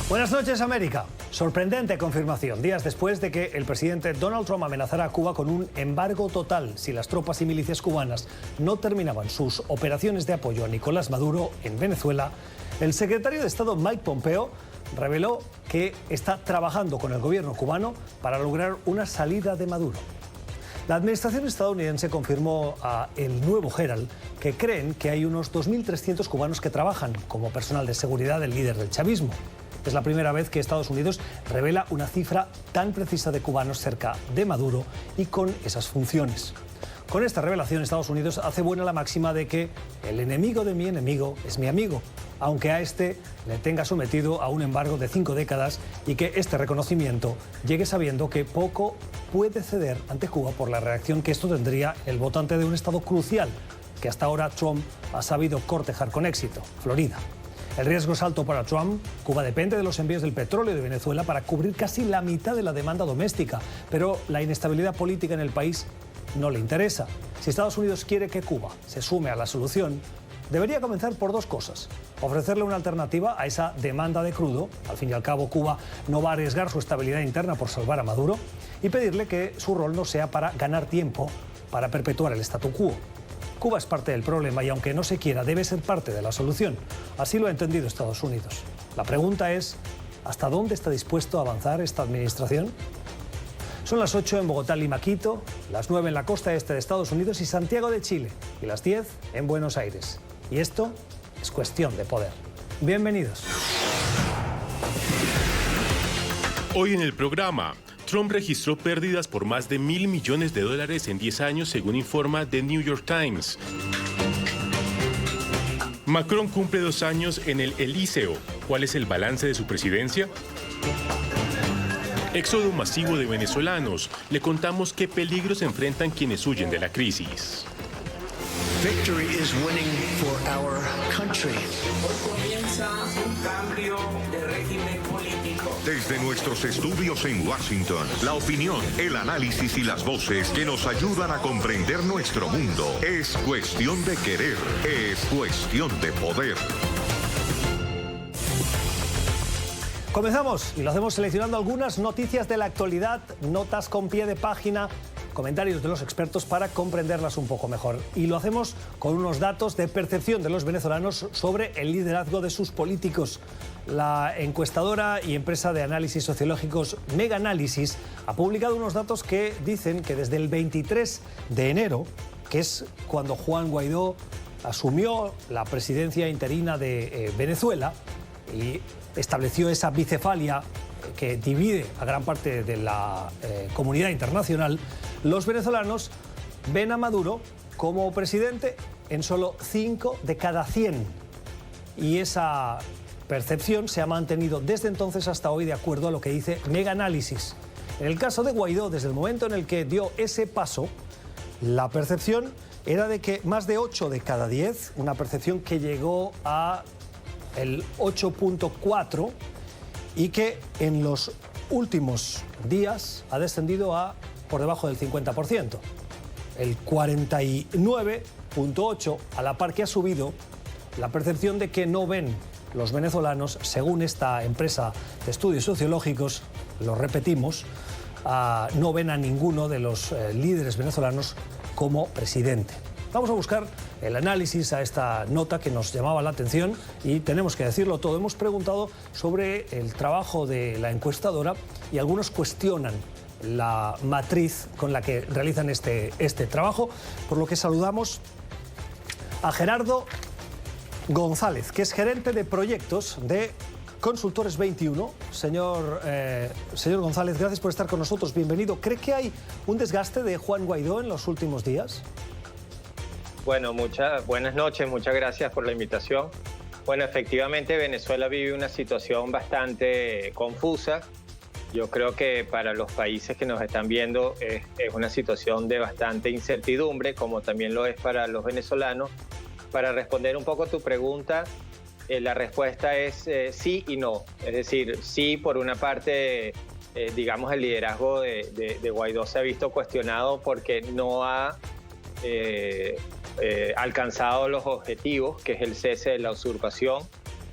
Buenas noches, América. Sorprendente confirmación, días después de que el presidente Donald Trump amenazara a Cuba con un embargo total si las tropas y milicias cubanas no terminaban sus operaciones de apoyo a Nicolás Maduro en Venezuela. El secretario de Estado Mike Pompeo reveló que está trabajando con el gobierno cubano para lograr una salida de Maduro. La administración estadounidense confirmó a El Nuevo Herald que creen que hay unos 2.300 cubanos que trabajan como personal de seguridad del líder del chavismo. Es la primera vez que Estados Unidos revela una cifra tan precisa de cubanos cerca de Maduro y con esas funciones. Con esta revelación, Estados Unidos hace buena la máxima de que el enemigo de mi enemigo es mi amigo, aunque a este le tenga sometido a un embargo de 5 décadas y que este reconocimiento llegue sabiendo que poco puede ceder ante Cuba por la reacción que esto tendría el votante de un estado crucial que hasta ahora Trump ha sabido cortejar con éxito, Florida. El riesgo es alto para Trump. Cuba depende de los envíos del petróleo de Venezuela para cubrir casi la mitad de la demanda doméstica, pero la inestabilidad política en el país no le interesa. Si Estados Unidos quiere que Cuba se sume a la solución, debería comenzar por dos cosas: ofrecerle una alternativa a esa demanda de crudo, al fin y al cabo Cuba no va a arriesgar su estabilidad interna por salvar a Maduro, y pedirle que su rol no sea para ganar tiempo, para perpetuar el statu quo. Cuba es parte del problema y aunque no se quiera, debe ser parte de la solución. Así lo ha entendido Estados Unidos. La pregunta es, ¿hasta dónde está dispuesto a avanzar esta administración? Son las 8 en Bogotá, Lima, Quito, las 9 en la costa este de Estados Unidos y Santiago de Chile, y las 10 en Buenos Aires. Y esto es cuestión de poder. Bienvenidos. Hoy en el programa, Trump registró pérdidas por más de $1.000 millones en 10 años, según informa The New York Times. Macron cumple 2 años en el Elíseo. ¿Cuál es el balance de su presidencia? Éxodo masivo de venezolanos. Le contamos qué peligros enfrentan quienes huyen de la crisis. Victory is winning for our country. Hoy comienza un cambio de régimen político. Desde nuestros estudios en Washington, la opinión, el análisis y las voces que nos ayudan a comprender nuestro mundo. Es cuestión de querer, es cuestión de poder. Comenzamos y lo hacemos seleccionando algunas noticias de la actualidad, notas con pie de página, comentarios de los expertos para comprenderlas un poco mejor. Y lo hacemos con unos datos de percepción de los venezolanos sobre el liderazgo de sus políticos. La encuestadora y empresa de análisis sociológicos Meganalysis ha publicado unos datos que dicen que desde el 23 de enero, que es cuando Juan Guaidó asumió la presidencia interina de Venezuela y estableció esa bicefalia que divide a gran parte de la comunidad internacional, los venezolanos ven a Maduro como presidente en solo 5 de cada 100. Y esa percepción se ha mantenido desde entonces hasta hoy, de acuerdo a lo que dice Meganalysis. En el caso de Guaidó, desde el momento en el que dio ese paso, la percepción era de que más de 8 de cada 10, una percepción que llegó a el 8.4 y que en los últimos días ha descendido a por debajo del 50%, el 49.8, a la par que ha subido la percepción de que no ven los venezolanos, según esta empresa de estudios sociológicos, lo repetimos, no ven a ninguno de los líderes venezolanos como presidente. Vamos a buscar el análisis a esta nota que nos llamaba la atención y tenemos que decirlo todo. Hemos preguntado sobre el trabajo de la encuestadora y algunos cuestionan la matriz con la que realizan este trabajo, por lo que saludamos a Gerardo González, que es gerente de proyectos de Consultores 21. Señor González, gracias por estar con nosotros, bienvenido. ¿Cree que hay un desgaste de Juan Guaidó en los últimos días? Bueno, buenas noches, muchas gracias por la invitación. Bueno, efectivamente Venezuela vive una situación bastante confusa. Yo creo que para los países que nos están viendo es una situación de bastante incertidumbre, como también lo es para los venezolanos. Para responder un poco a tu pregunta, la respuesta es sí y no. Es decir, sí, por una parte, digamos, el liderazgo de Guaidó se ha visto cuestionado porque no ha alcanzado los objetivos, que es el cese de la usurpación.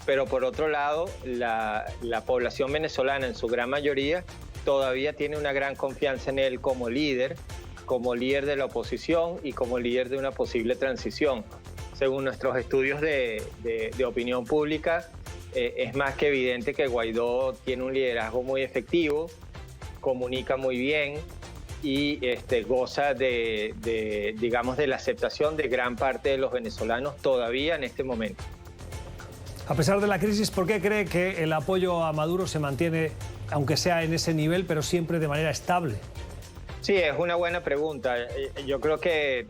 pero por otro lado, la población venezolana en su gran mayoría todavía tiene una gran confianza en él como líder de la oposición y como líder de una posible transición. Según nuestros estudios de opinión pública, es más que evidente que Guaidó tiene un liderazgo muy efectivo, comunica muy bien y goza digamos, de la aceptación de gran parte de los venezolanos todavía en este momento. A pesar de la crisis, ¿por qué cree que el apoyo a Maduro se mantiene, aunque sea en ese nivel, pero siempre de manera estable? Sí, es una buena pregunta. Yo creo que,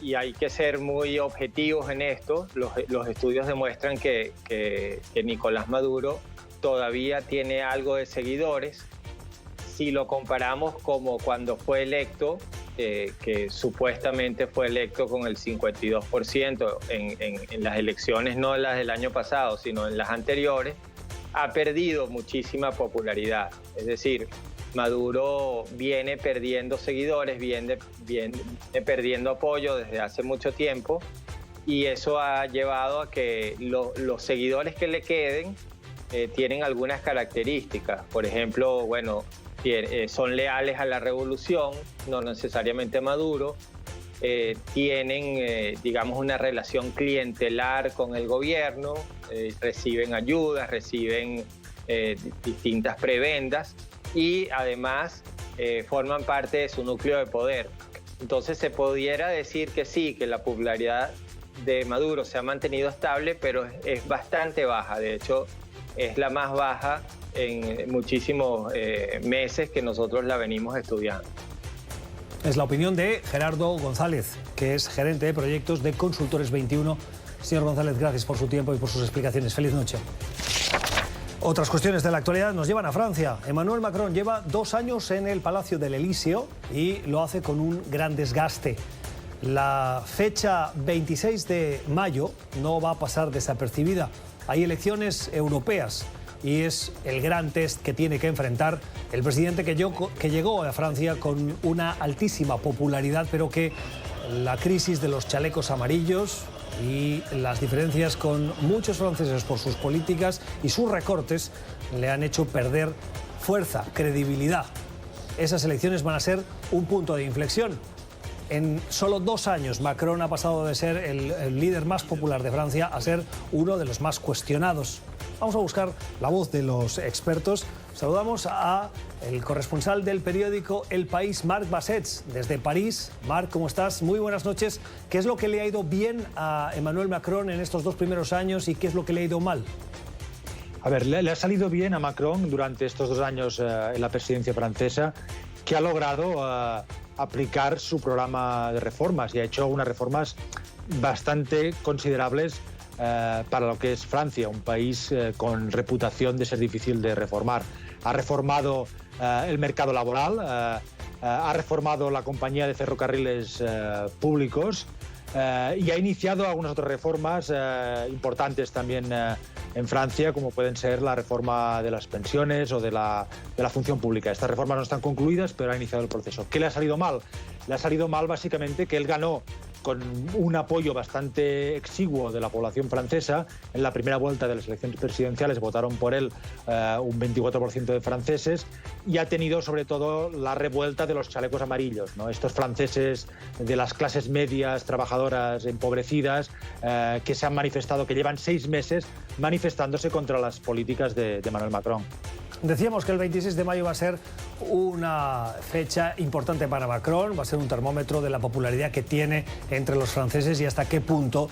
y hay que ser muy objetivos en esto, los estudios demuestran que Nicolás Maduro todavía tiene algo de seguidores. Si lo comparamos como cuando fue electo, que supuestamente fue electo con el 52% en las elecciones, no las del año pasado, sino en las anteriores, ha perdido muchísima popularidad. Es decir, Maduro viene perdiendo seguidores, viene perdiendo apoyo desde hace mucho tiempo, y eso ha llevado a que los seguidores que le queden tienen algunas características. Por ejemplo, bueno, son leales a la revolución, no necesariamente a Maduro, tienen, digamos, una relación clientelar con el gobierno, reciben ayudas, reciben distintas prebendas y además forman parte de su núcleo de poder. Entonces se pudiera decir que sí, que la popularidad de Maduro se ha mantenido estable, pero es bastante baja. De hecho, es la más baja en muchísimos meses que nosotros la venimos estudiando. Es la opinión de Gerardo González, que es gerente de proyectos de Consultores 21. Señor González, gracias por su tiempo y por sus explicaciones. Feliz noche. Otras cuestiones de la actualidad nos llevan a Francia. Emmanuel Macron lleva 2 años en el Palacio del Elíseo y lo hace con un gran desgaste. La fecha 26 de mayo no va a pasar desapercibida. Hay elecciones europeas y es el gran test que tiene que enfrentar el presidente que llegó a Francia con una altísima popularidad, pero que la crisis de los chalecos amarillos y las diferencias con muchos franceses por sus políticas y sus recortes le han hecho perder fuerza, credibilidad. Esas elecciones van a ser un punto de inflexión. En solo 2 años, Macron ha pasado de ser el líder más popular de Francia a ser uno de los más cuestionados. Vamos a buscar la voz de los expertos. Saludamos a el corresponsal del periódico El País, Marc Bassets, desde París. Marc, ¿cómo estás? Muy buenas noches. ¿Qué es lo que le ha ido bien a Emmanuel Macron en estos 2 primeros años y qué es lo que le ha ido mal? A ver, le ha salido bien a Macron durante estos 2 años en la presidencia francesa, que ha logrado aplicar su programa de reformas y ha hecho unas reformas bastante considerables para lo que es Francia, un país con reputación de ser difícil de reformar. Ha reformado el mercado laboral, ha reformado la compañía de ferrocarriles públicos y ha iniciado algunas otras reformas importantes también en Francia, como pueden ser la reforma de las pensiones o de la función pública. Estas reformas no están concluidas, pero ha iniciado el proceso. ¿Qué le ha salido mal? Le ha salido mal básicamente que él ganó con un apoyo bastante exiguo de la población francesa. En la primera vuelta de las elecciones presidenciales votaron por él un 24% de franceses, y ha tenido sobre todo la revuelta de los chalecos amarillos, ¿no? Estos franceses de las clases medias, trabajadoras, empobrecidas, que se han manifestado, que llevan 6 meses manifestándose contra las políticas de Emmanuel Macron. Decíamos que el 26 de mayo va a ser una fecha importante para Macron, va a ser un termómetro de la popularidad que tiene entre los franceses y hasta qué punto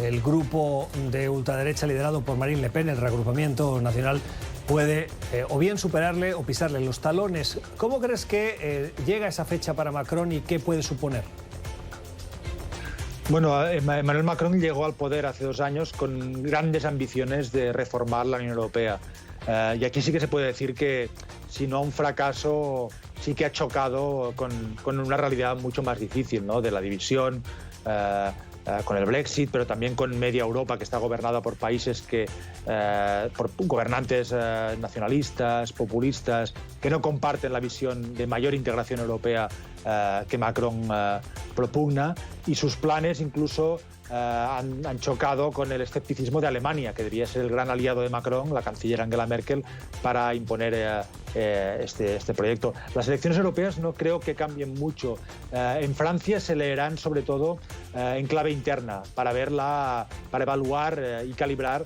el grupo de ultraderecha liderado por Marine Le Pen, el reagrupamiento nacional, puede o bien superarle o pisarle los talones. ¿Cómo crees que llega esa fecha para Macron y qué puede suponer? Bueno, Emmanuel Macron llegó al poder hace 2 años con grandes ambiciones de reformar la Unión Europea. Y aquí sí que se puede decir que, si no un fracaso, sí que ha chocado con una realidad mucho más difícil, ¿no? De la división, con el Brexit, pero también con media Europa, que está gobernada por países por gobernantes nacionalistas, populistas, que no comparten la visión de mayor integración europea que Macron propugna, y sus planes incluso han chocado con el escepticismo de Alemania, que debía ser el gran aliado de Macron, la canciller Angela Merkel, para imponer este proyecto. Las elecciones europeas no creo que cambien mucho. En Francia se leerán sobre todo en clave interna para evaluar y calibrar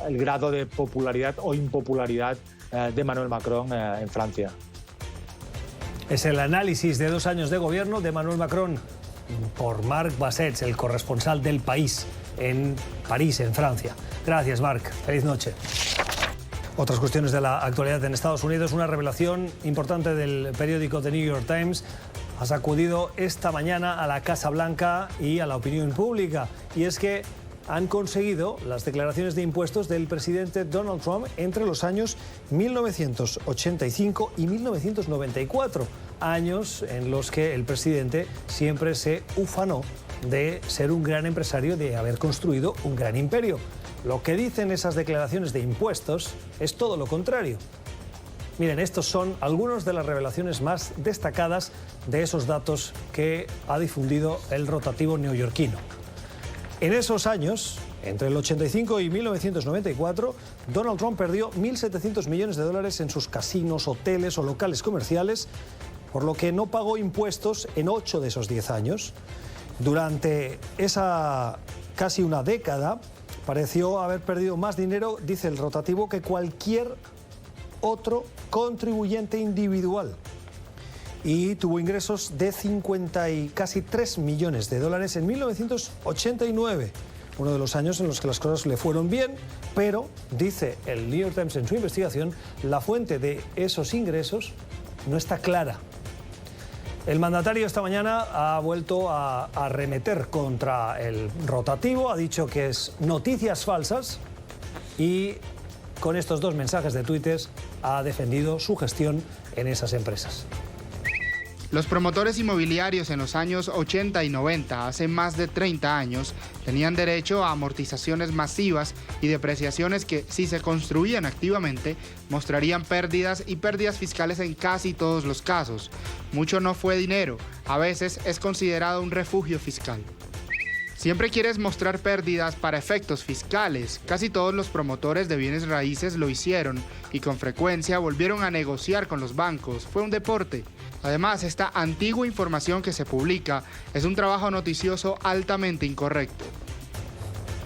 el grado de popularidad o impopularidad de Emmanuel Macron en Francia. Es el análisis de 2 años de gobierno de Emmanuel Macron por Marc Bassets, el corresponsal del País en París, en Francia. Gracias, Marc. Feliz noche. Otras cuestiones de la actualidad en Estados Unidos. Una revelación importante del periódico The New York Times ha sacudido esta mañana a la Casa Blanca y a la opinión pública. Y es que han conseguido las declaraciones de impuestos del presidente Donald Trump entre los años 1985 y 1994, años en los que el presidente siempre se ufanó de ser un gran empresario, de haber construido un gran imperio. Lo que dicen esas declaraciones de impuestos es todo lo contrario. Miren, estos son algunas de las revelaciones más destacadas de esos datos que ha difundido el rotativo neoyorquino. En esos años, entre el 85 y 1994, Donald Trump perdió 1.700 millones de dólares en sus casinos, hoteles o locales comerciales, por lo que no pagó impuestos en 8 de esos 10 años. Durante esa casi una década, pareció haber perdido más dinero, dice el rotativo, que cualquier otro contribuyente individual. Y tuvo ingresos de 50 y casi 3 millones de dólares en 1989, uno de los años en los que las cosas le fueron bien, pero, dice el New York Times en su investigación, la fuente de esos ingresos no está clara. El mandatario esta mañana ha vuelto a arremeter contra el rotativo, ha dicho que es noticias falsas y con estos 2 mensajes de Twitter ha defendido su gestión en esas empresas. Los promotores inmobiliarios en los años 80 y 90, hace más de 30 años, tenían derecho a amortizaciones masivas y depreciaciones que, si se construían activamente, mostrarían pérdidas y pérdidas fiscales en casi todos los casos. Mucho no fue dinero, a veces es considerado un refugio fiscal. Siempre quieres mostrar pérdidas para efectos fiscales. Casi todos los promotores de bienes raíces lo hicieron y con frecuencia volvieron a negociar con los bancos. Fue un deporte. Además, esta antigua información que se publica es un trabajo noticioso altamente incorrecto.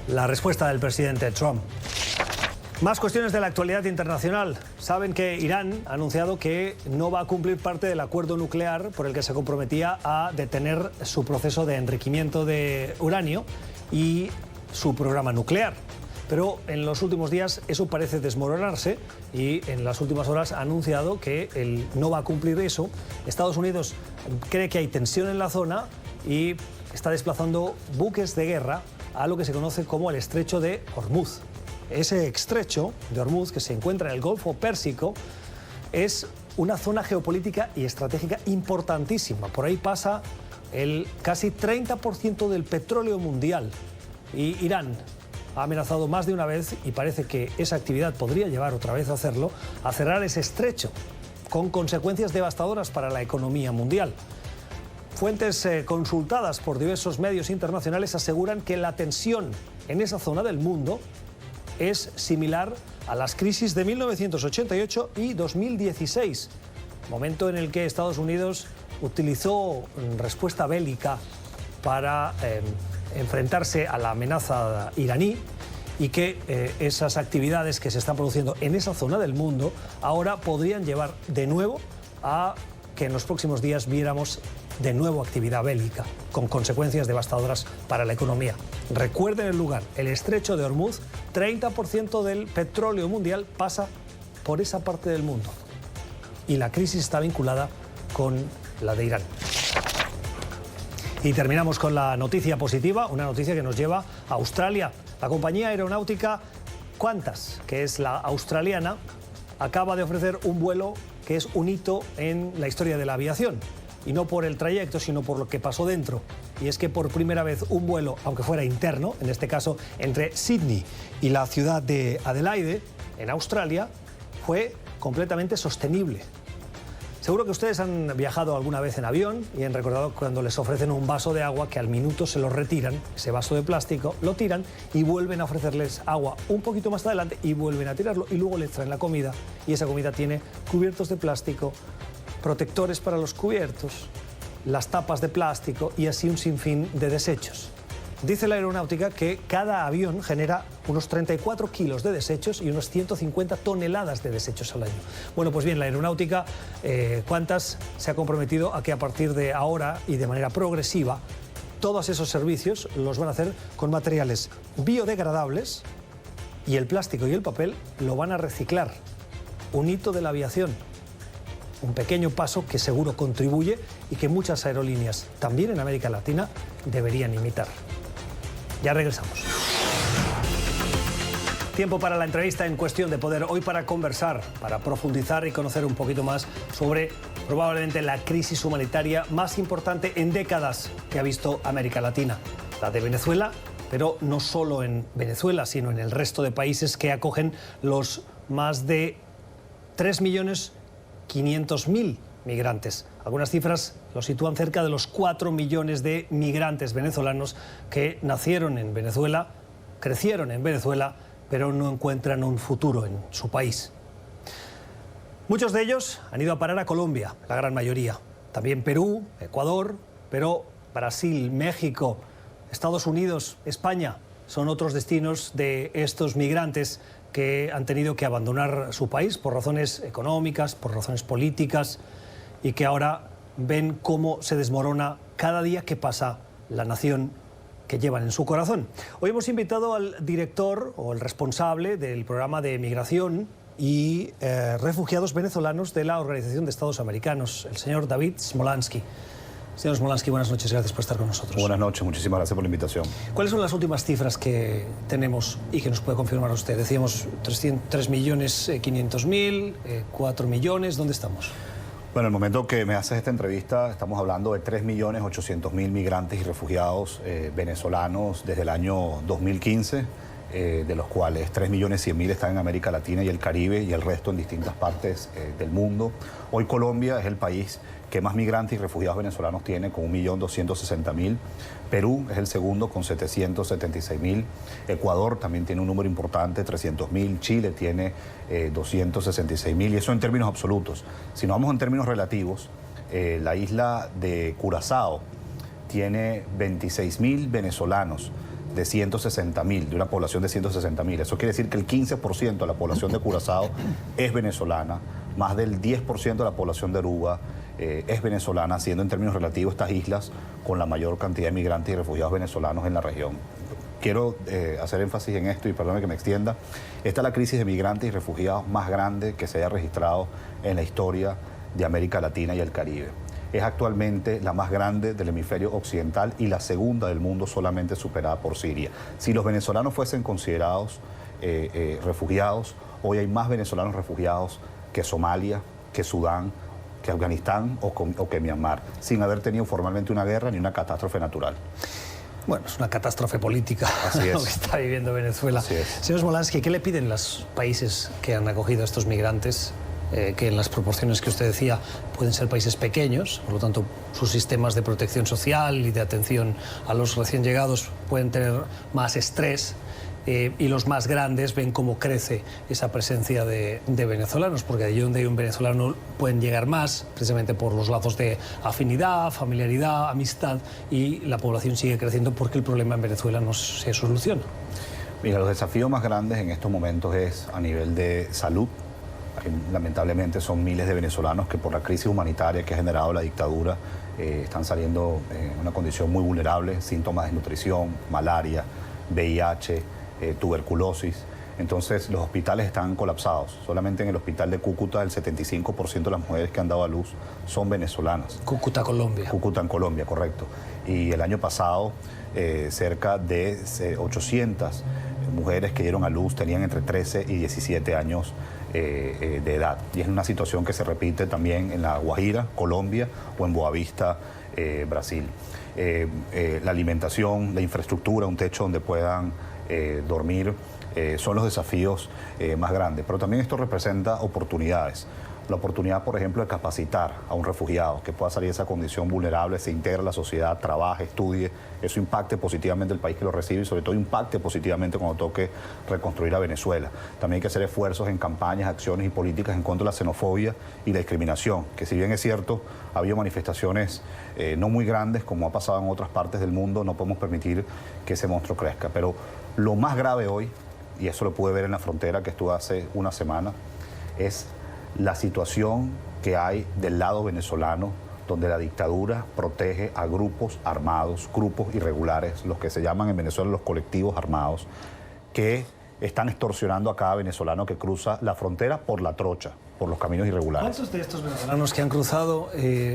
La respuesta del presidente Trump. Más cuestiones de la actualidad internacional. Saben que Irán ha anunciado que no va a cumplir parte del acuerdo nuclear por el que se comprometía a detener su proceso de enriquecimiento de uranio y su programa nuclear. Pero en los últimos días eso parece desmoronarse y en las últimas horas ha anunciado que él no va a cumplir eso. Estados Unidos cree que hay tensión en la zona y está desplazando buques de guerra a lo que se conoce como el Estrecho de Hormuz. Ese estrecho de Hormuz, que se encuentra en el Golfo Pérsico, es una zona geopolítica y estratégica importantísima. Por ahí pasa el casi 30% del petróleo mundial. Y Irán ha amenazado más de una vez, y parece que esa actividad podría llevar otra vez a hacerlo, a cerrar ese estrecho, con consecuencias devastadoras para la economía mundial. Fuentes consultadas por diversos medios internacionales aseguran que la tensión en esa zona del mundo es similar a las crisis de 1988 y 2016, momento en el que Estados Unidos utilizó respuesta bélica para enfrentarse a la amenaza iraní y que esas actividades que se están produciendo en esa zona del mundo ahora podrían llevar de nuevo a que en los próximos días viéramos de nuevo actividad bélica, con consecuencias devastadoras para la economía. Recuerden el lugar, el Estrecho de Hormuz, 30% del petróleo mundial pasa por esa parte del mundo. Y la crisis está vinculada con la de Irán. Y terminamos con la noticia positiva, una noticia que nos lleva a Australia. La compañía aeronáutica Qantas, que es la australiana, acaba de ofrecer un vuelo que es un hito en la historia de la aviación. Y no por el trayecto, sino por lo que pasó dentro. Y es que por primera vez un vuelo, aunque fuera interno, en este caso entre Sydney y la ciudad de Adelaide, en Australia, fue completamente sostenible. Seguro que ustedes han viajado alguna vez en avión y han recordado cuando les ofrecen un vaso de agua que al minuto se lo retiran, ese vaso de plástico, lo tiran y vuelven a ofrecerles agua un poquito más adelante y vuelven a tirarlo y luego les traen la comida y esa comida tiene cubiertos de plástico, protectores para los cubiertos, las tapas de plástico y así un sinfín de desechos. Dice la aeronáutica que cada avión genera unos 34 kilos de desechos y unos 150 toneladas de desechos al año. Bueno, pues bien, la aeronáutica, Qantas se ha comprometido a que a partir de ahora y de manera progresiva, todos esos servicios los van a hacer con materiales biodegradables y el plástico y el papel lo van a reciclar. Un hito de la aviación. Un pequeño paso que seguro contribuye y que muchas aerolíneas, también en América Latina, deberían imitar. Ya regresamos. Tiempo para la entrevista en Cuestión de Poder. Hoy para conversar, para profundizar y conocer un poquito más sobre probablemente la crisis humanitaria más importante en décadas que ha visto América Latina. La de Venezuela, pero no solo en Venezuela, sino en el resto de países que acogen los más de 3.500.000 migrantes. Algunas cifras lo sitúan cerca de los 4 millones de migrantes venezolanos que nacieron en Venezuela, crecieron en Venezuela, pero no encuentran un futuro en su país. Muchos de ellos han ido a parar a Colombia, la gran mayoría. También Perú, Ecuador, pero Brasil, México, Estados Unidos, España son otros destinos de estos migrantes que han tenido que abandonar su país por razones económicas, por razones políticas, y que ahora ven cómo se desmorona cada día que pasa la nación que llevan en su corazón. Hoy hemos invitado al director o el responsable del programa de migración y refugiados venezolanos de la Organización de Estados Americanos, el señor David Smolansky. Señor Smolansky, buenas noches, gracias por estar con nosotros. Buenas noches, muchísimas gracias por la invitación. ¿Cuáles son las últimas cifras que tenemos y que nos puede confirmar usted? Decíamos 3.500.000, 4 millones, ¿dónde estamos? Bueno, en el momento que me haces esta entrevista estamos hablando de 3.800.000 migrantes y refugiados venezolanos desde el año 2015, de los cuales 3.100.000 están en América Latina y el Caribe y el resto en distintas partes del mundo. Hoy Colombia es el país que más migrantes y refugiados venezolanos tiene, con 1.260.000. Perú es el segundo, con 776.000. Ecuador también tiene un número importante, 300.000. Chile tiene 266.000, y eso en términos absolutos. Si nos vamos en términos relativos, la isla de Curazao tiene 26.000 venezolanos de 160.000, de una población de 160.000. Eso quiere decir que el 15% de la población de Curazao es venezolana, más del 10% de la población de Aruba es venezolana, siendo en términos relativos estas islas con la mayor cantidad de migrantes y refugiados venezolanos en la región. Quiero hacer énfasis en esto y perdóname que me extienda. Esta es la crisis de migrantes y refugiados más grande que se haya registrado en la historia de América Latina y el Caribe. Es actualmente la más grande del hemisferio occidental y la segunda del mundo, solamente superada por Siria. Si los venezolanos fuesen considerados refugiados, hoy hay más venezolanos refugiados que Somalia, que Sudán, que Afganistán o que Myanmar, sin haber tenido formalmente una guerra ni una catástrofe natural. Bueno, es una catástrofe política lo que está viviendo Venezuela. Así es. Señor Smolansky, ¿qué le piden los países que han acogido a estos migrantes? Que en las proporciones que usted decía pueden ser países pequeños, por lo tanto sus sistemas de protección social y de atención a los recién llegados pueden tener más estrés, y los más grandes ven cómo crece esa presencia de venezolanos, porque allí donde hay un venezolano pueden llegar más, precisamente por los lazos de afinidad, familiaridad, amistad, y la población sigue creciendo porque el problema en Venezuela no se soluciona. Mira, los desafíos más grandes en estos momentos es a nivel de salud. Lamentablemente son miles de venezolanos que por la crisis humanitaria que ha generado la dictadura están saliendo en una condición muy vulnerable, síntomas de desnutrición, malaria, VIH, tuberculosis. Entonces los hospitales están colapsados. Solamente en el hospital de Cúcuta el 75% de las mujeres que han dado a luz son venezolanas. Cúcuta, Colombia. Cúcuta, en Colombia, correcto. Y el año pasado cerca de 800 mujeres que dieron a luz tenían entre 13 y 17 años de edad. Y es una situación que se repite también en La Guajira, Colombia, o en Boavista, Brasil. La alimentación, la infraestructura, un techo donde puedan dormir, son los desafíos más grandes. Pero también esto representa oportunidades. La oportunidad, por ejemplo, de capacitar a un refugiado que pueda salir de esa condición vulnerable, se integre a la sociedad, trabaje, estudie, eso impacte positivamente el país que lo recibe y sobre todo impacte positivamente cuando toque reconstruir a Venezuela. También hay que hacer esfuerzos en campañas, acciones y políticas en contra de la xenofobia y la discriminación, que si bien es cierto, ha habido manifestaciones no muy grandes como ha pasado en otras partes del mundo, no podemos permitir que ese monstruo crezca. Pero lo más grave hoy, y eso lo pude ver en la frontera que estuve hace una semana, es la situación que hay del lado venezolano, donde la dictadura protege a grupos armados, grupos irregulares, los que se llaman en Venezuela los colectivos armados, que están extorsionando a cada venezolano que cruza la frontera por la trocha, por los caminos irregulares. ¿Cuántos de estos venezolanos que han cruzado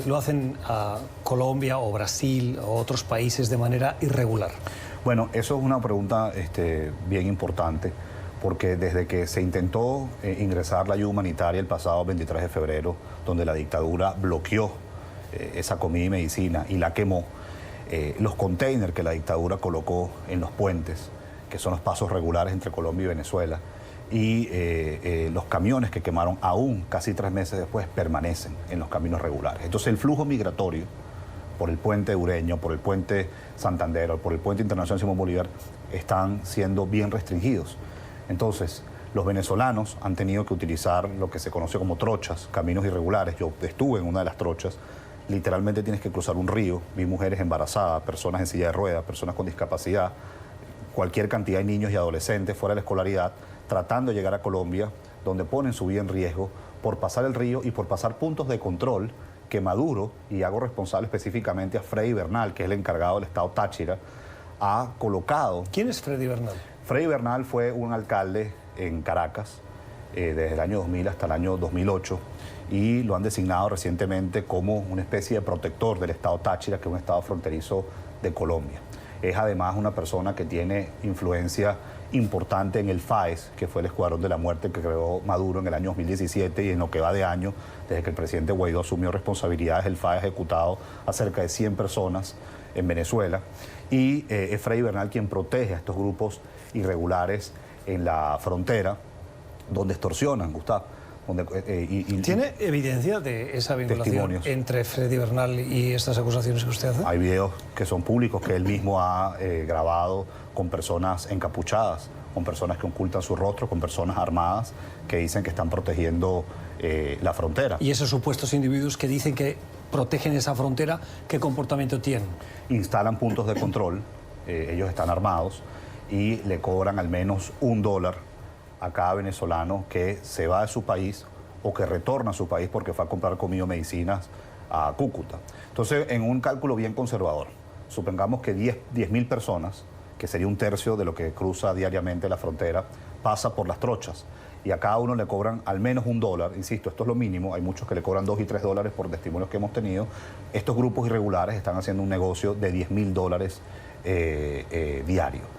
lo hacen a Colombia o Brasil o otros países de manera irregular? Bueno, eso es una pregunta bien importante, porque desde que se intentó ingresar la ayuda humanitaria el pasado 23 de febrero, donde la dictadura bloqueó esa comida y medicina y la quemó, los containers que la dictadura colocó en los puentes, que son los pasos regulares entre Colombia y Venezuela, y los camiones que quemaron aún casi 3 meses después permanecen en los caminos regulares. Entonces el flujo migratorio por el puente Ureño, por el puente Santander, por el puente Internacional Simón Bolívar, están siendo bien restringidos. Entonces, los venezolanos han tenido que utilizar lo que se conoce como trochas, caminos irregulares. Yo estuve en una de las trochas, literalmente tienes que cruzar un río, vi mujeres embarazadas, personas en silla de ruedas, personas con discapacidad, cualquier cantidad de niños y adolescentes fuera de la escolaridad, tratando de llegar a Colombia, donde ponen su vida en riesgo por pasar el río y por pasar puntos de control que Maduro, y hago responsable específicamente a Freddy Bernal, que es el encargado del estado Táchira, ha colocado. ¿Quién es Freddy Bernal? Freddy Bernal fue un alcalde en Caracas desde el año 2000 hasta el año 2008 y lo han designado recientemente como una especie de protector del estado Táchira, que es un estado fronterizo de Colombia. Es además una persona que tiene influencia importante en el FAES, que fue el escuadrón de la muerte que creó Maduro en el año 2017, y en lo que va de año, desde que el presidente Guaidó asumió responsabilidades, el FAES ha ejecutado a cerca de 100 personas en Venezuela, y es Freddy Bernal quien protege a estos grupos irregulares en la frontera, donde extorsionan, Gustavo. ¿Tiene evidencia de esa vinculación entre Freddy Bernal y estas acusaciones que usted hace? Hay videos que son públicos que él mismo ha grabado con personas encapuchadas, con personas que ocultan su rostro, con personas armadas que dicen que están protegiendo la frontera. ¿Y esos supuestos individuos que dicen que protegen esa frontera, qué comportamiento tienen? Instalan puntos de control, ellos están armados y le cobran al menos $1 a cada venezolano que se va de su país o que retorna a su país porque fue a comprar comida o medicinas a Cúcuta. Entonces, en un cálculo bien conservador, supongamos que 10.000 personas, que sería 1/3 de lo que cruza diariamente la frontera, pasa por las trochas y a cada uno le cobran al menos $1, insisto, esto es lo mínimo, hay muchos que le cobran $2 y $3 por testimonios que hemos tenido. Estos grupos irregulares están haciendo un negocio de $10.000 diario.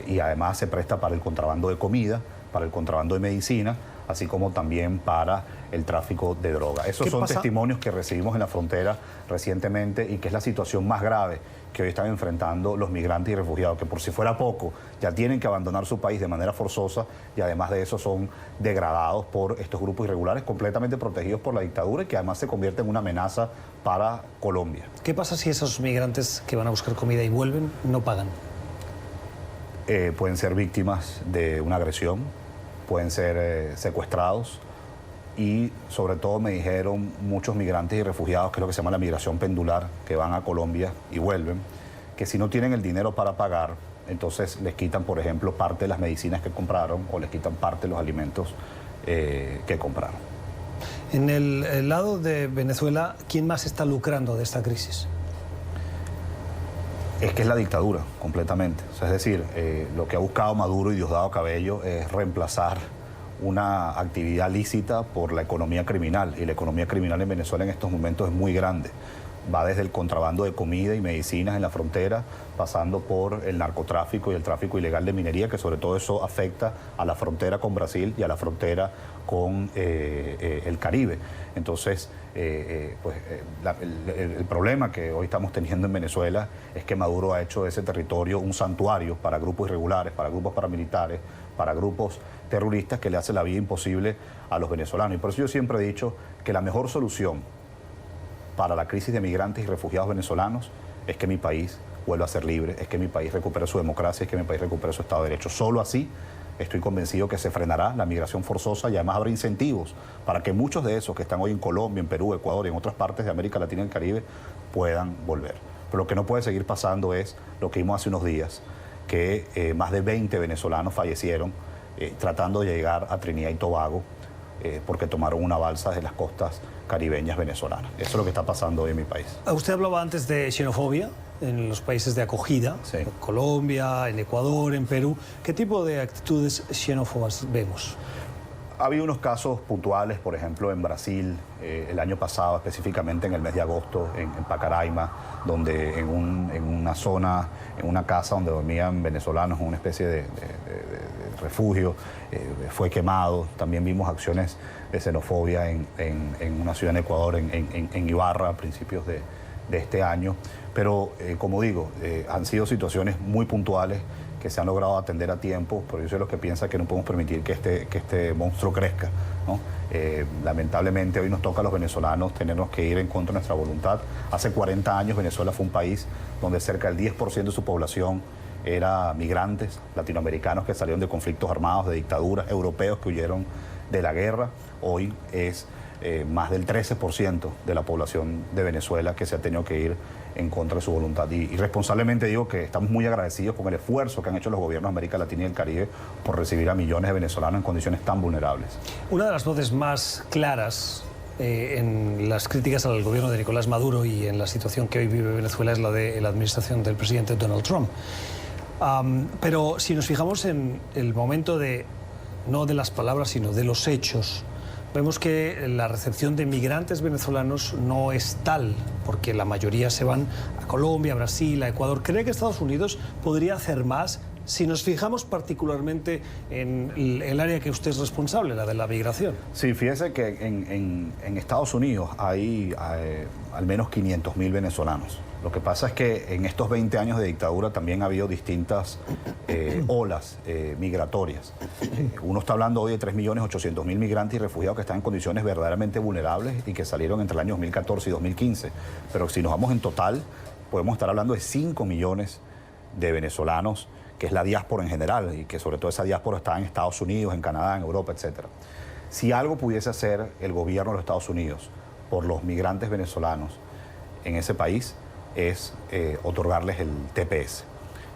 Y además se presta para el contrabando de comida, para el contrabando de medicina, así como también para el tráfico de droga. Esos son testimonios que recibimos en la frontera recientemente y que es la situación más grave que hoy están enfrentando los migrantes y refugiados, que por si fuera poco ya tienen que abandonar su país de manera forzosa y además de eso son degradados por estos grupos irregulares completamente protegidos por la dictadura y que además se convierte en una amenaza para Colombia. ¿Qué pasa si esos migrantes que van a buscar comida y vuelven no pagan? Pueden ser víctimas de una agresión, pueden ser secuestrados y sobre todo me dijeron muchos migrantes y refugiados, que es lo que se llama la migración pendular, que van a Colombia y vuelven, que si no tienen el dinero para pagar, entonces les quitan, por ejemplo, parte de las medicinas que compraron o les quitan parte de los alimentos que compraron. En el lado de Venezuela, ¿quién más está lucrando de esta crisis? Es que es la dictadura, completamente. O sea, es decir, lo que ha buscado Maduro y Diosdado Cabello es reemplazar una actividad lícita por la economía criminal. Y la economía criminal en Venezuela en estos momentos es muy grande. va desde el contrabando de comida y medicinas en la frontera, pasando por el narcotráfico y el tráfico ilegal de minería, que sobre todo eso afecta a la frontera con Brasil y a la frontera con el Caribe. Entonces, el problema que hoy estamos teniendo en Venezuela es que Maduro ha hecho de ese territorio un santuario para grupos irregulares, para grupos paramilitares, para grupos terroristas, que le hace la vida imposible a los venezolanos. Y por eso yo siempre he dicho que la mejor solución para la crisis de migrantes y refugiados venezolanos es que mi país vuelva a ser libre, es que mi país recupere su democracia, es que mi país recupere su Estado de Derecho. Solo así estoy convencido que se frenará la migración forzosa y además habrá incentivos para que muchos de esos que están hoy en Colombia, en Perú, Ecuador y en otras partes de América Latina y el Caribe puedan volver. Pero lo que no puede seguir pasando es lo que vimos hace unos días, que más de 20 venezolanos fallecieron tratando de llegar a Trinidad y Tobago porque tomaron una balsa desde las costas caribeñas venezolanas. Eso es lo que está pasando hoy en mi país. Usted hablaba antes de xenofobia en los países de acogida, Sí. en Colombia, en Ecuador, en Perú. ¿Qué tipo de actitudes xenófobas vemos? Ha habido unos casos puntuales, por ejemplo, en Brasil, el año pasado, específicamente en el mes de agosto, en Pacaraima, donde en una zona, en una casa donde dormían venezolanos, en una especie de refugio, fue quemado. También vimos acciones de xenofobia en una ciudad en Ecuador, en Ibarra, a principios de este año. Pero, como digo, han sido situaciones muy puntuales que se han logrado atender a tiempo, pero yo soy los que piensa que no podemos permitir que este monstruo crezca, ¿no? Lamentablemente hoy nos toca a los venezolanos tenernos que ir en contra de nuestra voluntad. Hace 40 años Venezuela fue un país donde cerca del 10% de su población era migrantes latinoamericanos que salieron de conflictos armados, de dictaduras, europeos que huyeron de la guerra. Hoy es más del 13% de la población de Venezuela que se ha tenido que ir en contra de su voluntad. Y responsablemente digo que estamos muy agradecidos con el esfuerzo que han hecho los gobiernos de América Latina y el Caribe por recibir a millones de venezolanos en condiciones tan vulnerables. Una de las voces más claras en las críticas al gobierno de Nicolás Maduro y en la situación que hoy vive Venezuela es la de la administración del presidente Donald Trump. Pero si nos fijamos en el momento no de las palabras, sino de los hechos, vemos que la recepción de migrantes venezolanos no es tal, porque la mayoría se van a Colombia, a Brasil, a Ecuador. ¿Cree que Estados Unidos podría hacer más si nos fijamos particularmente en el área que usted es responsable, la de la migración? Sí, fíjese que en Estados Unidos hay al menos 500.000 venezolanos. Lo que pasa es que en estos 20 años de dictadura también ha habido distintas olas migratorias. Uno está hablando hoy de 3.800.000 migrantes y refugiados que están en condiciones verdaderamente vulnerables y que salieron entre el año 2014 y 2015. Pero si nos vamos en total, podemos estar hablando de 5 millones de venezolanos, que es la diáspora en general, y que sobre todo esa diáspora está en Estados Unidos, en Canadá, en Europa, etc. Si algo pudiese hacer el gobierno de los Estados Unidos por los migrantes venezolanos en ese país, es otorgarles el TPS.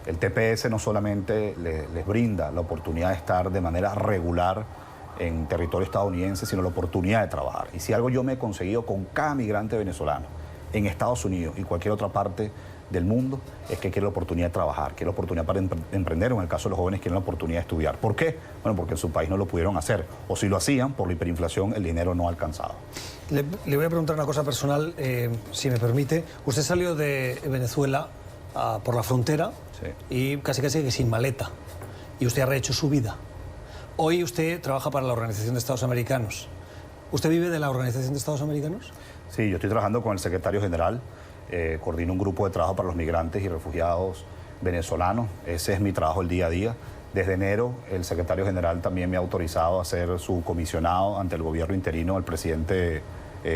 El TPS no solamente les brinda la oportunidad de estar de manera regular en territorio estadounidense, sino la oportunidad de trabajar. Y si algo yo me he conseguido con cada migrante venezolano en Estados Unidos y cualquier otra parte del mundo, es que quiere la oportunidad de trabajar, quiere la oportunidad para emprender, o en el caso de los jóvenes quieren la oportunidad de estudiar. ¿Por qué? Bueno, porque en su país no lo pudieron hacer, o si lo hacían, por la hiperinflación el dinero no alcanzaba. Le voy a preguntar una cosa personal, si me permite. Usted salió de Venezuela por la frontera, sí, y casi que sin maleta, y usted ha rehecho su vida. Hoy usted trabaja para la Organización de Estados Americanos. ¿Usted vive de la Organización de Estados Americanos? Sí, yo estoy trabajando con el secretario general, coordino un grupo de trabajo para los migrantes y refugiados venezolanos. Ese es mi trabajo el día a día. Desde enero, el secretario general también me ha autorizado a ser su comisionado ante el gobierno interino del presidente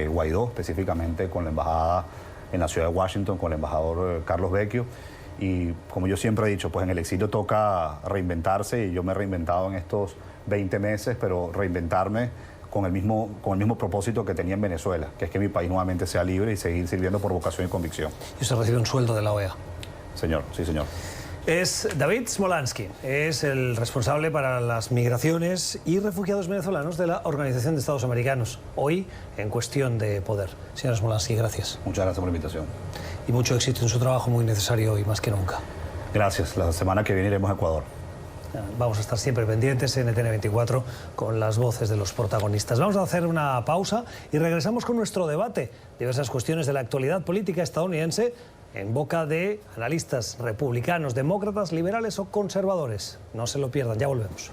Guaidó, específicamente con la embajada en la ciudad de Washington, con el embajador Carlos Vecchio. Y como yo siempre he dicho, pues en el exilio toca reinventarse, y yo me he reinventado en estos 20 meses, pero reinventarme con el mismo propósito que tenía en Venezuela, que es que mi país nuevamente sea libre y seguir sirviendo por vocación y convicción. Y usted recibe un sueldo de la OEA. Señor, sí, señor. Es David Smolansky, es el responsable para las migraciones y refugiados venezolanos de la Organización de Estados Americanos, hoy en Cuestión de Poder. Señor Smolansky, gracias. Muchas gracias por la invitación. Y mucho éxito en su trabajo, muy necesario hoy más que nunca. Gracias. La semana que viene iremos a Ecuador. Vamos a estar siempre pendientes en NTN24 con las voces de los protagonistas. Vamos a hacer una pausa y regresamos con nuestro debate. Diversas cuestiones de la actualidad política estadounidense en boca de analistas republicanos, demócratas, liberales o conservadores. No se lo pierdan, ya volvemos.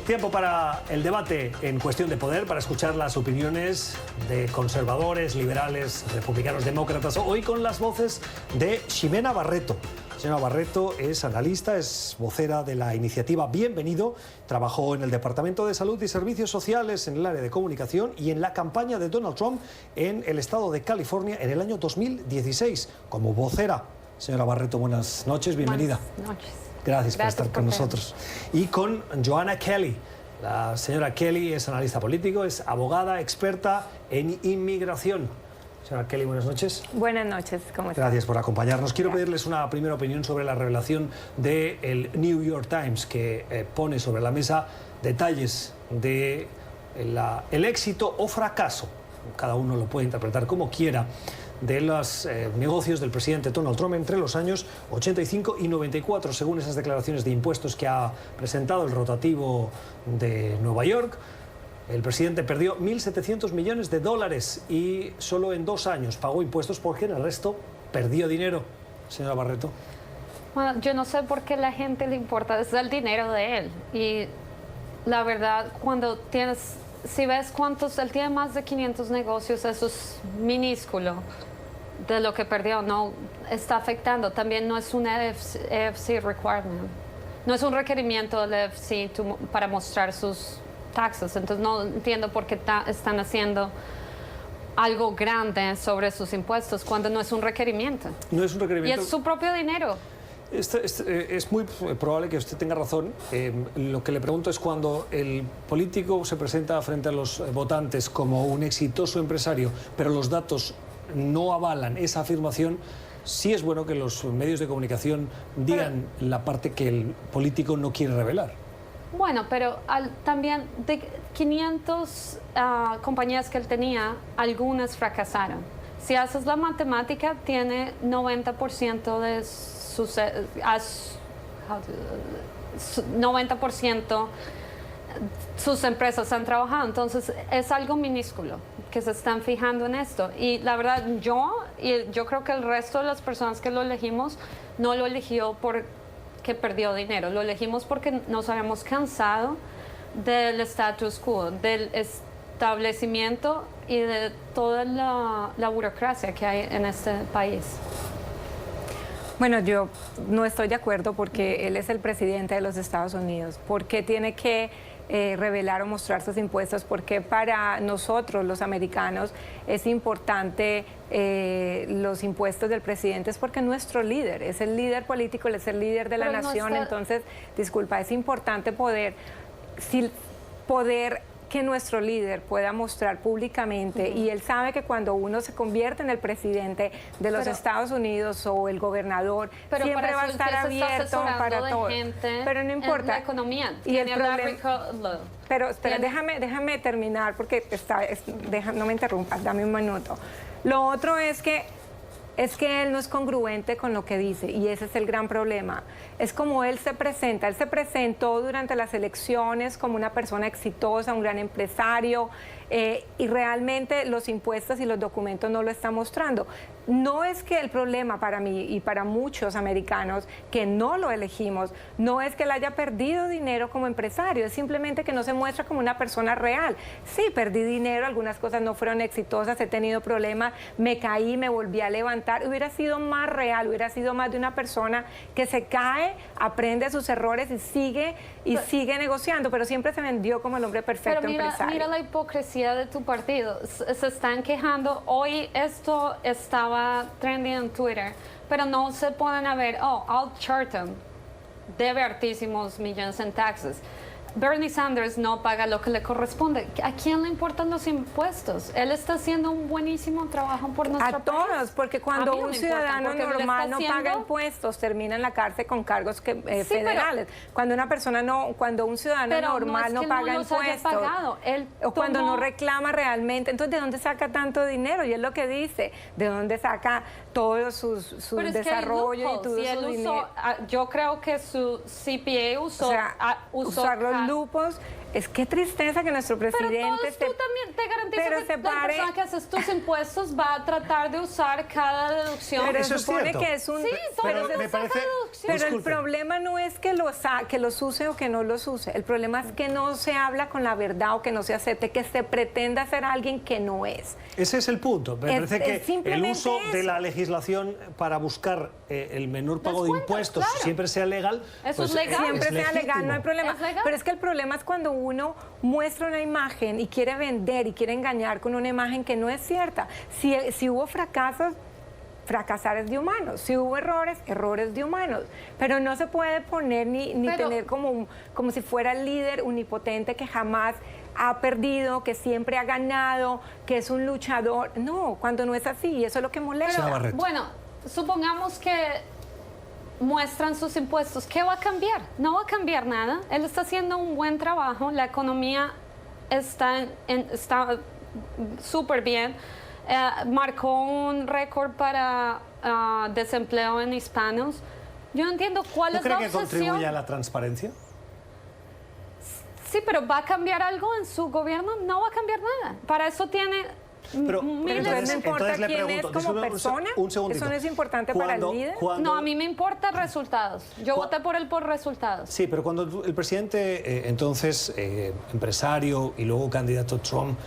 Tiempo para el debate en Cuestión de Poder, para escuchar las opiniones de conservadores, liberales, republicanos, demócratas. Hoy con las voces de Ximena Barreto. Ximena Barreto es analista, es vocera de la iniciativa Bienvenido, trabajó en el Departamento de Salud y Servicios Sociales en el área de comunicación y en la campaña de Donald Trump en el estado de California en el año 2016 como vocera. Señora Barreto, buenas noches, bienvenida. Buenas noches. Gracias por estar con nosotros. Y con Joanna Kelly. La señora Kelly es analista político, es abogada, experta en inmigración. Señora Kelly, buenas noches. Buenas noches, ¿cómo están? Gracias por acompañarnos. Quiero pedirles una primera opinión sobre la revelación del New York Times, que pone sobre la mesa detalles de el éxito o fracaso, cada uno lo puede interpretar como quiera, de los negocios del presidente Donald Trump entre los años 85 y 94, según esas declaraciones de impuestos que ha presentado el rotativo de Nueva York. El presidente perdió 1.700 millones de dólares y solo en 2 años pagó impuestos porque en el resto perdió dinero. Señora Barreto. Bueno, yo no sé por qué a la gente le importa, es el dinero de él. Y la verdad, cuando tienes, si ves cuántos, él tiene más de 500 negocios, eso es minúsculo de lo que perdió, no está afectando. También no es un EFC requirement, no es un requerimiento del EFC para mostrar sus taxes, entonces no entiendo por qué están haciendo algo grande sobre sus impuestos cuando no es un requerimiento. No es un requerimiento. Y es su propio dinero. Es muy probable que usted tenga razón. Lo que le pregunto es cuando el político se presenta frente a los votantes como un exitoso empresario, pero los datos no avalan esa afirmación, sí es bueno que los medios de comunicación digan la parte que el político no quiere revelar. Bueno, pero también de 500 compañías que él tenía, algunas fracasaron. Si haces la matemática, tiene 90% de sus 90% sus empresas han trabajado, entonces es algo minúsculo que se están fijando en esto. Y la verdad, yo creo que el resto de las personas que lo elegimos no lo eligió porque perdió dinero, lo elegimos porque nos habíamos cansado del status quo, del establecimiento y de toda la burocracia que hay en este país. Bueno, yo no estoy de acuerdo porque él es el presidente de los Estados Unidos. ¿Por qué tiene que revelar o mostrar sus impuestos? Porque para nosotros, los americanos, es importante los impuestos del presidente, es porque es nuestro líder, es el líder político, él es el líder de la nación. Entonces, disculpa, es importante poder que nuestro líder pueda mostrar públicamente, y él sabe que cuando uno se convierte en el presidente de los Estados Unidos o el gobernador, siempre va a estar abierto para todo. Pero no importa. La economía. Y el problema, pero déjame terminar porque no me interrumpas, dame un minuto. Lo otro es que él no es congruente con lo que dice, y ese es el gran problema. Es como él se presentó durante las elecciones como una persona exitosa, un gran empresario, y realmente los impuestos y los documentos no lo están mostrando. No es que el problema para mí y para muchos americanos que no lo elegimos, no es que él haya perdido dinero como empresario, es simplemente que no se muestra como una persona real. Sí, perdí dinero, algunas cosas no fueron exitosas, he tenido problemas, me caí, me volví a levantar. Hubiera sido más real, hubiera sido más de una persona que se cae, aprende sus errores y sigue negociando, pero siempre se vendió como el hombre perfecto empresario. Mira la hipocresía de tu partido. Se están quejando. Hoy esto estaba trending en Twitter, pero no se ponen a ver, Al Sharpton debe hartísimos millones en taxes. Bernie Sanders no paga lo que le corresponde. ¿A quién le importan los impuestos? Él está haciendo un buenísimo trabajo por nuestro país. A todos, porque cuando un ciudadano normal no paga impuestos, termina en la cárcel con cargos federales. Cuando una persona cuando un ciudadano normal no paga impuestos, o cuando no reclama realmente, entonces ¿de dónde saca tanto dinero? Y es lo que dice, ¿de dónde saca todo su desarrollo y todo su dinero? Yo creo que su CPA usó los lupos. Es que tristeza que nuestro presidente... Pero tú también te garantizo que la persona que haces tus impuestos va a tratar de usar cada deducción. Pero se supone que es un... Sí, pero me parece... Pero el problema no es que los use o que no los use. El problema es que no se habla con la verdad o que no se acepte, que se pretenda ser alguien que no es. Ese es el punto. Me parece que el uso de la legislación para buscar el menor pago de impuestos siempre sea legal. Eso es legal. Siempre sea legal, no hay problema. Pero es que el problema es cuando uno muestra una imagen y quiere vender y quiere engañar con una imagen que no es cierta. Si hubo fracasos, fracasar es de humanos. Si hubo errores, errores de humanos. Pero no se puede poner ni tener como si fuera el líder unipotente que jamás ha perdido, que siempre ha ganado, que es un luchador. No, cuando no es así, y eso es lo que molesta. Bueno, supongamos que muestran sus impuestos. ¿Qué va a cambiar? No va a cambiar nada. Él está haciendo un buen trabajo. La economía está súper bien. Marcó un récord para desempleo en hispanos. Yo no entiendo cuál es la obsesión. ¿No cree que contribuye a la transparencia? Sí, pero ¿va a cambiar algo en su gobierno? No va a cambiar nada. Para eso tiene... Pero entonces, no importa quién es como persona, eso no es importante para el líder. No, a mí me importan resultados. Yo voté por él por resultados. Sí, pero cuando el presidente, entonces empresario y luego candidato Trump,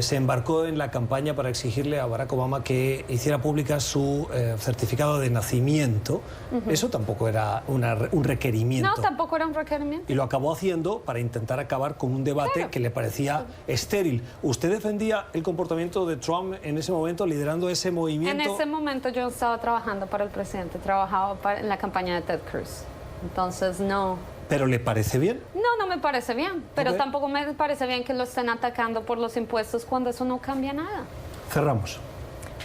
se embarcó en la campaña para exigirle a Barack Obama que hiciera pública su certificado de nacimiento, eso tampoco era un requerimiento. No, tampoco era un requerimiento. Y lo acabó haciendo para intentar acabar con un debate que le parecía estéril. ¿Usted defendía el comportamiento de Trump en ese momento, liderando ese movimiento? En ese momento yo estaba trabajando para el presidente, trabajaba en la campaña de Ted Cruz. Entonces, no. ¿Pero le parece bien? No me parece bien. Pero tampoco me parece bien que lo estén atacando por los impuestos cuando eso no cambia nada. Cerramos.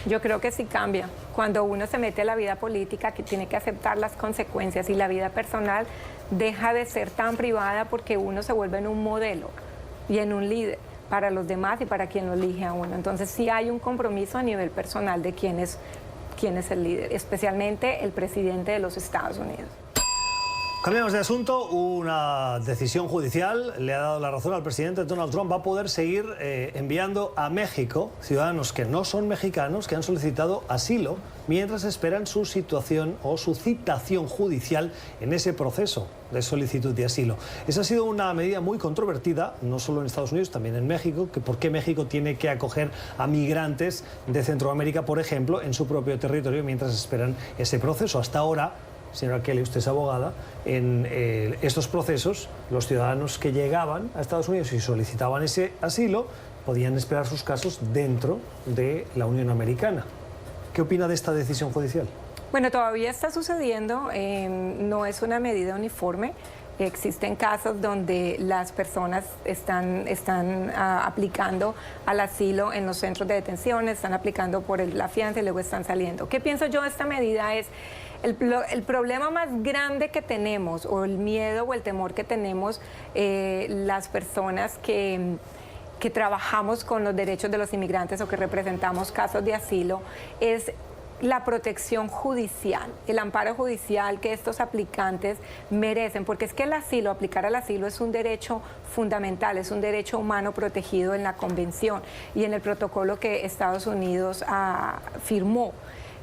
Yo creo que sí cambia. Cuando uno se mete a la vida política, que tiene que aceptar las consecuencias, y la vida personal deja de ser tan privada porque uno se vuelve en un modelo y en un líder para los demás y para quien lo elige a uno. Entonces sí hay un compromiso a nivel personal de quién es el líder, especialmente el presidente de los Estados Unidos. Cambiamos de asunto. Una decisión judicial le ha dado la razón al presidente Donald Trump. Va a poder seguir enviando a México ciudadanos que no son mexicanos, que han solicitado asilo, mientras esperan su situación o su citación judicial en ese proceso de solicitud de asilo. Esa ha sido una medida muy controvertida, no solo en Estados Unidos, también en México, que por qué México tiene que acoger a migrantes de Centroamérica, por ejemplo, en su propio territorio mientras esperan ese proceso. Hasta ahora, señora Kelly, usted es abogada, en estos procesos los ciudadanos que llegaban a Estados Unidos y solicitaban ese asilo podían esperar sus casos dentro de la Unión Americana. ¿Qué opina de esta decisión judicial? Bueno, todavía está sucediendo, no es una medida uniforme. Existen casos donde las personas están aplicando al asilo en los centros de detención, están aplicando por la fianza y luego están saliendo. ¿Qué pienso yo de esta medida? Es el problema más grande que tenemos, o el miedo o el temor que tenemos las personas que trabajamos con los derechos de los inmigrantes o que representamos casos de asilo, es la protección judicial, el amparo judicial que estos aplicantes merecen, porque es que el asilo, aplicar al asilo es un derecho fundamental, es un derecho humano protegido en la Convención y en el protocolo que Estados Unidos firmó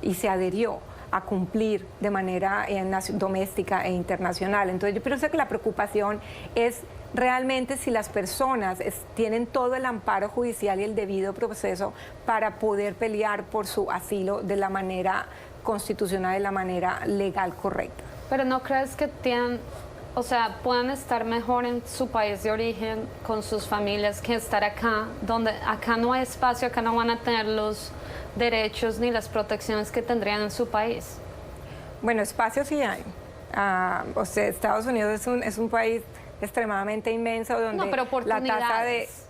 y se adherió a cumplir de manera doméstica e internacional. Entonces yo pienso que la preocupación es realmente si las personas tienen todo el amparo judicial y el debido proceso para poder pelear por su asilo de la manera constitucional, de la manera legal correcta. Pero ¿no crees que puedan estar mejor en su país de origen con sus familias que estar acá, donde acá no hay espacio, acá no van a tener los derechos ni las protecciones que tendrían en su país? Bueno, espacio sí hay. Estados Unidos es un país extremadamente inmenso, donde pero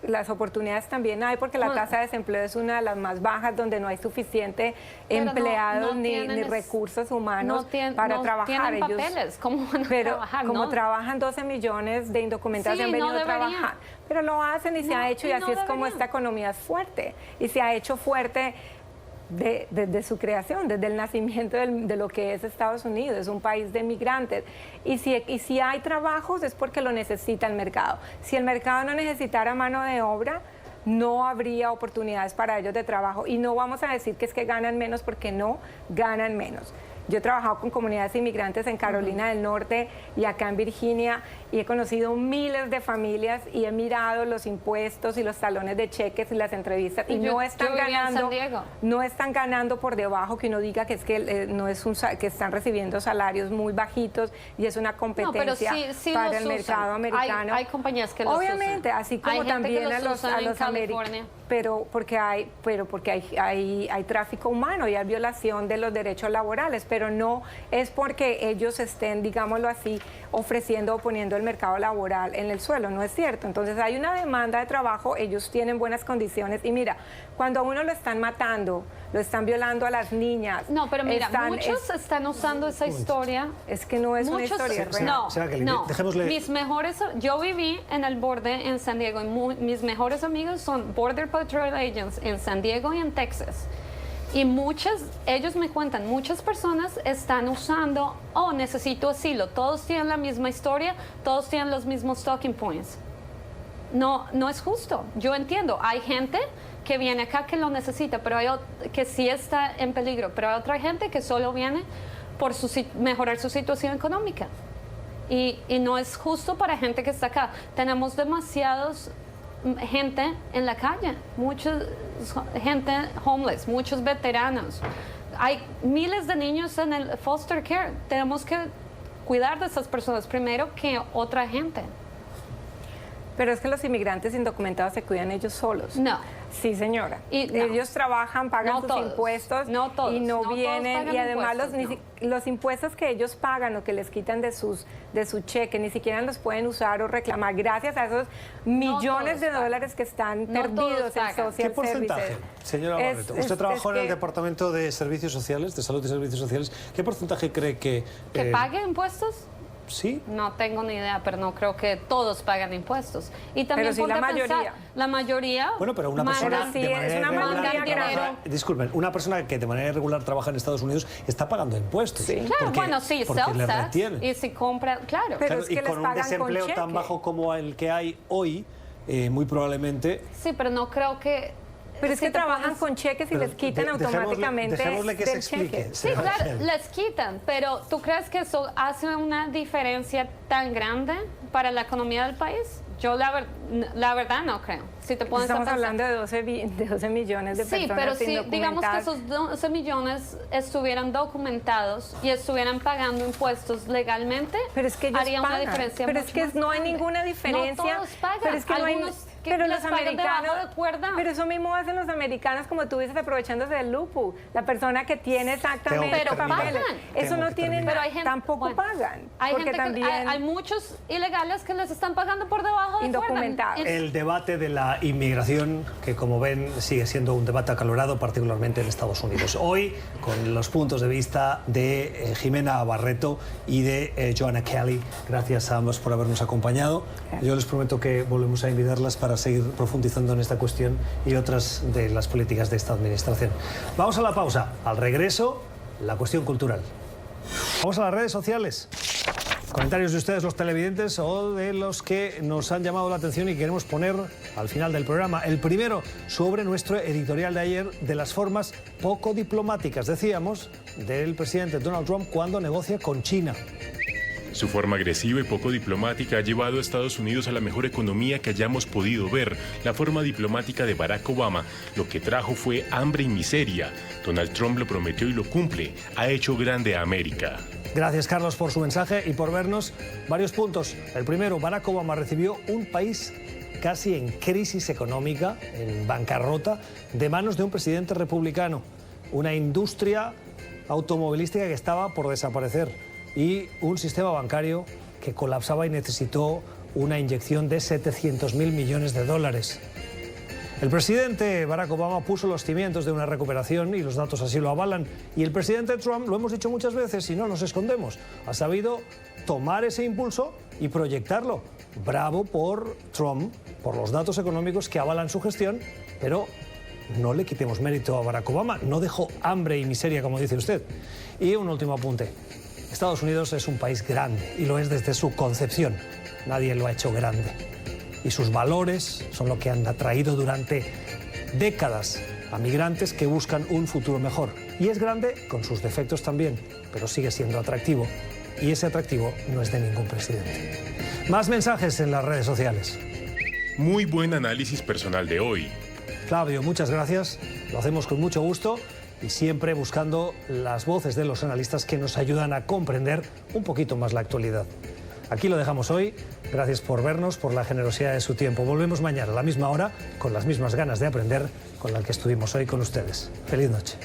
las oportunidades también hay, porque la tasa de desempleo es una de las más bajas, donde no hay suficiente empleados ni recursos humanos para trabajar. Ellos papeles. ¿Cómo van a trabajar? Como trabajan 12 millones de indocumentados han venido a trabajar, pero lo hacen y se ha hecho, y así es como esta economía es fuerte, y se ha hecho fuerte desde su creación, desde el nacimiento de lo que es Estados Unidos. Es un país de migrantes, y si hay trabajos es porque lo necesita el mercado. Si el mercado no necesitara mano de obra, no habría oportunidades para ellos de trabajo, y no vamos a decir que es que ganan menos, porque no ganan menos. Yo he trabajado con comunidades inmigrantes en Carolina del Norte y acá en Virginia, y he conocido miles de familias y he mirado los impuestos y los talones de cheques y las entrevistas, y no están ganando por debajo, que uno diga que es que no es que están recibiendo salarios muy bajitos y es una competencia para el mercado americano. Hay compañías que los obviamente usan. así como también a los americanos, pero porque hay tráfico humano y hay violación de los derechos laborales, pero no es porque ellos estén, digámoslo así, ofreciendo o poniendo el mercado laboral en el suelo, no es cierto. Entonces hay una demanda de trabajo, ellos tienen buenas condiciones, y mira, cuando a uno lo están matando, lo están violando a las niñas. No, pero mira, muchos están usando esa historia. Es que no es una historia real. No, yo viví en el borde en San Diego, y mis mejores amigos son Border Patrol Agents en San Diego y en Texas. Y ellos me cuentan, muchas personas están usando, necesito asilo, todos tienen la misma historia, todos tienen los mismos talking points. No es justo, yo entiendo, hay gente que viene acá que lo necesita, pero que sí está en peligro, pero hay otra gente que solo viene por mejorar su situación económica. Y no es justo para gente que está acá. Tenemos demasiados gente en la calle, mucha gente homeless, muchos veteranos. Hay miles de niños en el foster care. Tenemos que cuidar de esas personas primero que otra gente. Pero es que los inmigrantes indocumentados se cuidan ellos solos. No. Sí, señora. Ellos trabajan, pagan sus impuestos y no vienen. Y además los impuestos que ellos pagan o que les quitan de su cheque, ni siquiera los pueden usar o reclamar gracias a esos millones de dólares que están perdidos en social ¿Qué porcentaje, services. señora Barreto? Usted trabajó en el Departamento de Servicios Sociales, de Salud y Servicios Sociales. ¿Qué porcentaje cree que... ¿Que pague impuestos? Sí. No tengo ni idea, pero no creo que todos pagan impuestos. Y también pero sí la mayoría. La mayoría. Bueno, pero una persona disculpen, una persona que de manera irregular trabaja en Estados Unidos está pagando impuestos. Sí. Claro, bueno, sí, self-tax. Y si compra, claro. Pero es que y con un desempleo tan bajo como el que hay hoy, muy probablemente. Sí, pero no creo que. Pero es que trabajan con cheques y les quitan automáticamente dejémosle que se explique. Sí, claro, les quitan, pero ¿tú crees que eso hace una diferencia tan grande para la economía del país? Yo la verdad no creo. Si te pones Estamos hablando de 12 millones de personas. Sí, pero si digamos que esos 12 millones estuvieran documentados y estuvieran pagando impuestos legalmente, pero es que ellos haría pagan. Una diferencia. Pero es que no hay ninguna diferencia. No todos pagan. Pero es que pero los americanos, pero eso mismo hacen los americanos, como tú dices, aprovechándose del lupo. La persona que tiene exactamente pagan. Eso no tienen, pero hay gente, tampoco pagan. Hay porque gente también hay muchos ilegales que les están pagando por debajo de indocumentados. El debate de la inmigración, que como ven sigue siendo un debate acalorado, particularmente en Estados Unidos. Hoy, con los puntos de vista de Jimena Barreto y de Joanna Kelly. Gracias a ambos por habernos acompañado. Gracias. Yo les prometo que volvemos a invitarlas para seguir profundizando en esta cuestión y otras de las políticas de esta administración. Vamos a la pausa. Al regreso, la cuestión cultural. Vamos a las redes sociales. Comentarios de ustedes, los televidentes, o de los que nos han llamado la atención y queremos poner al final del programa. El primero, sobre nuestro editorial de ayer de las formas poco diplomáticas, decíamos, del presidente Donald Trump cuando negocia con China. Su forma agresiva y poco diplomática ha llevado a Estados Unidos a la mejor economía que hayamos podido ver. La forma diplomática de Barack Obama lo que trajo fue hambre y miseria. Donald Trump lo prometió y lo cumple. Ha hecho grande a América. Gracias, Carlos, por su mensaje y por vernos. Varios puntos. El primero, Barack Obama recibió un país casi en crisis económica, en bancarrota, de manos de un presidente republicano. Una industria automovilística que estaba por desaparecer y un sistema bancario que colapsaba y necesitó una inyección de 700.000 millones de dólares. El presidente Barack Obama puso los cimientos de una recuperación y los datos así lo avalan. Y el presidente Trump, lo hemos dicho muchas veces y no nos escondemos, ha sabido tomar ese impulso y proyectarlo. Bravo por Trump, por los datos económicos que avalan su gestión, pero no le quitemos mérito a Barack Obama. No dejó hambre y miseria, como dice usted. Y un último apunte. Estados Unidos es un país grande y lo es desde su concepción. Nadie lo ha hecho grande. Y sus valores son lo que han atraído durante décadas a migrantes que buscan un futuro mejor. Y es grande con sus defectos también, pero sigue siendo atractivo. Y ese atractivo no es de ningún presidente. Más mensajes en las redes sociales. Muy buen análisis personal de hoy. Flavio, muchas gracias. Lo hacemos con mucho gusto y siempre buscando las voces de los analistas que nos ayudan a comprender un poquito más la actualidad. Aquí lo dejamos hoy. Gracias por vernos, por la generosidad de su tiempo. Volvemos mañana a la misma hora, con las mismas ganas de aprender con las que estuvimos hoy con ustedes. Feliz noche.